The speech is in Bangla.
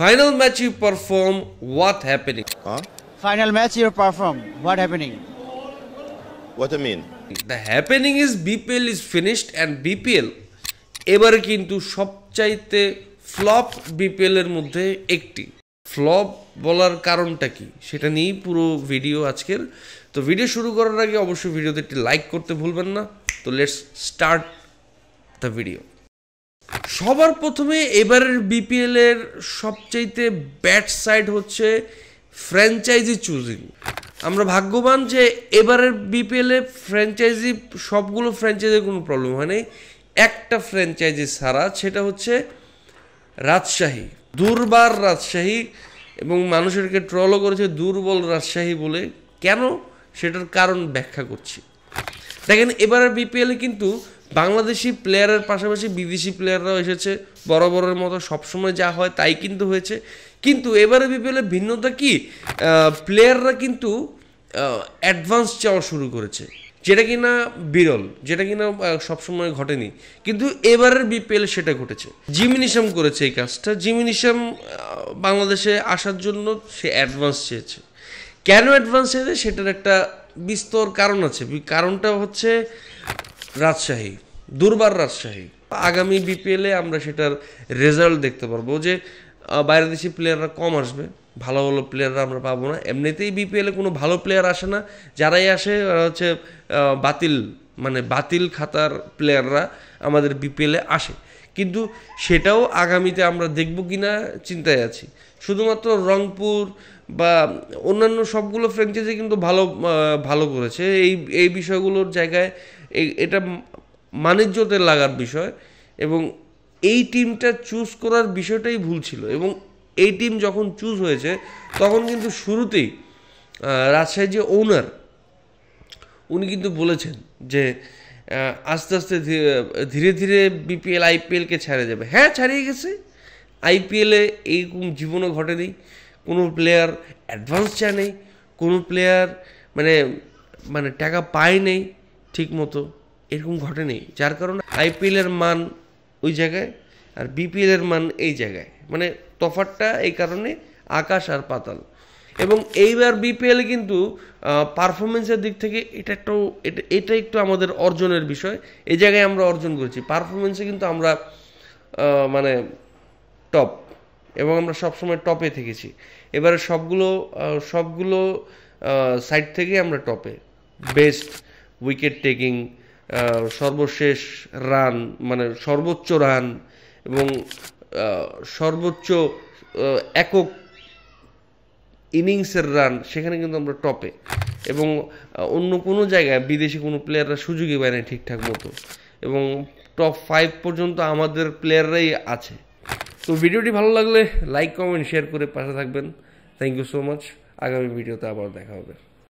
Final match you perform, what happening? Final match you perform. What happening? What do you mean? The happening is BPL is finished and BPL এবারে কিন্তু সবচাইতে ফ্লপ বিপিএল এর মধ্যে একটি। ফ্লপ বলার কারণটা কি সেটা নিয়েই পুরো ভিডিও আজকের। তো ভিডিও শুরু করার আগে অবশ্যই ভিডিওতে একটি লাইক করতে ভুলবেন না। তো লেটস স্টার্ট দ্য ভিডিও। সবার প্রথমে এবারের বিপিএল এর সবচাইতে ব্যাড সাইড হচ্ছে ফ্র্যাঞ্চাইজি চুজিং। আমরা ভাগ্যবান যে এবারের বিপিএল এ ফ্র্যাঞ্চাইজি সবগুলো ফ্র্যাঞ্চাইজির কোনো প্রবলেম হয় নাই, একটা ফ্র্যাঞ্চাইজি ছাড়া, সেটা হচ্ছে রাজশাহী। দুর্বার রাজশাহী, এবং মানুষেরকে ট্রলও করেছে দুর্বল রাজশাহী বলে। কেন সেটার কারণ ব্যাখ্যা করছি। দেখেন এবারের বিপিএলে কিন্তু বাংলাদেশি প্লেয়ারের পাশাপাশি বিদেশি প্লেয়াররাও এসেছে। বরাবরের মতো সবসময় যা হয় তাই কিন্তু হয়েছে। কিন্তু এবারে বিপিএলে ভিন্নতা কি, প্লেয়াররা কিন্তু অ্যাডভান্স চাওয়া শুরু করেছে, যেটা কিনা বিরল, যেটা কিনা সবসময় ঘটেনি। কিন্তু এবারের বিপিএল সেটা ঘটেছে। জিমি নিশাম করেছে এই কাজটা। জিমি নিশাম বাংলাদেশে আসার জন্য সে অ্যাডভান্স চেয়েছে। কেন অ্যাডভান্স চেয়েছে সেটার একটা বিস্তর কারণ আছে। কারণটা হচ্ছে রাজশাহী, দুর্বার রাজশাহী। আগামী বিপিএলে আমরা সেটার রেজাল্ট দেখতে পারবো যে বাইরের দেশি প্লেয়াররা কম আসবে, ভালো ভালো প্লেয়াররা আমরা পাবো না। এমনিতেই বিপিএলে কোনো ভালো প্লেয়ার আসে না, যারাই আসে ওরা হচ্ছে বাতিল খাতার প্লেয়াররা আমাদের বিপিএলে আসে। কিন্তু সেটাও আগামীতে আমরা দেখব কি না চিন্তায় আছি। শুধুমাত্র রংপুর বা অন্যান্য সবগুলো ফ্র্যাঞ্চাইজি কিন্তু ভালো করেছে। এই বিষয়গুলোর জায়গায় এটা বাণিজ্যতে লাগার বিষয়, এবং এই টিমটা চুজ করার বিষয়টাই ভুল ছিল। এবং এই টিম যখন চুজ হয়েছে তখন কিন্তু শুরুতেই রাজশাহীর যে ওনার উনি কিন্তু বলেছেন যে আস্তে আস্তে ধীরে ধীরে বিপিএল আইপিএলকে ছাড়িয়ে যাবে। হ্যাঁ, ছাড়িয়ে গেছে। আইপিএলে এইরকম জীবনও ঘটেনি। কোনো প্লেয়ার অ্যাডভান্স চায় নেই, কোনো প্লেয়ার মানে টাকা পায় নেই ঠিক মতো, এরকম ঘটেনি। যার কারণে আইপিএলের মান ওই জায়গায় আর বিপিএলের মান এই জায়গায়, তফাৎটা এই কারণে আকাশ আর পাতাল। এবং এইবার বিপিএলে কিন্তু পারফরমেন্সের দিক থেকে এটা একটু আমাদের অর্জনের বিষয়। এই জায়গায় আমরা অর্জন করেছি পারফরমেন্সে, কিন্তু আমরা টপ, এবং আমরা সবসময় টপে থেকেছি। এবারে সবগুলো সাইড থেকে আমরা টপে। বেস্ট উইকেট টেকিং, সর্বশেষ রান, সর্বোচ্চ রান, এবং সর্বোচ্চ একক ইনিংসের রান, সেখানে কিন্তু আমরা টপে। এবং অন্য কোনো জায়গায় বিদেশি কোনো প্লেয়াররা সুযোগই পায় না ঠিকঠাক মতো, এবং টপ 5 পর্যন্ত আমাদের প্লেয়াররাই আছে। তো ভিডিওটি ভালো লাগলে লাইক, কমেন্ট, শেয়ার করে পাশে থাকবেন। Thank you so much. আগামী ভিডিওতে আবার দেখা হবে।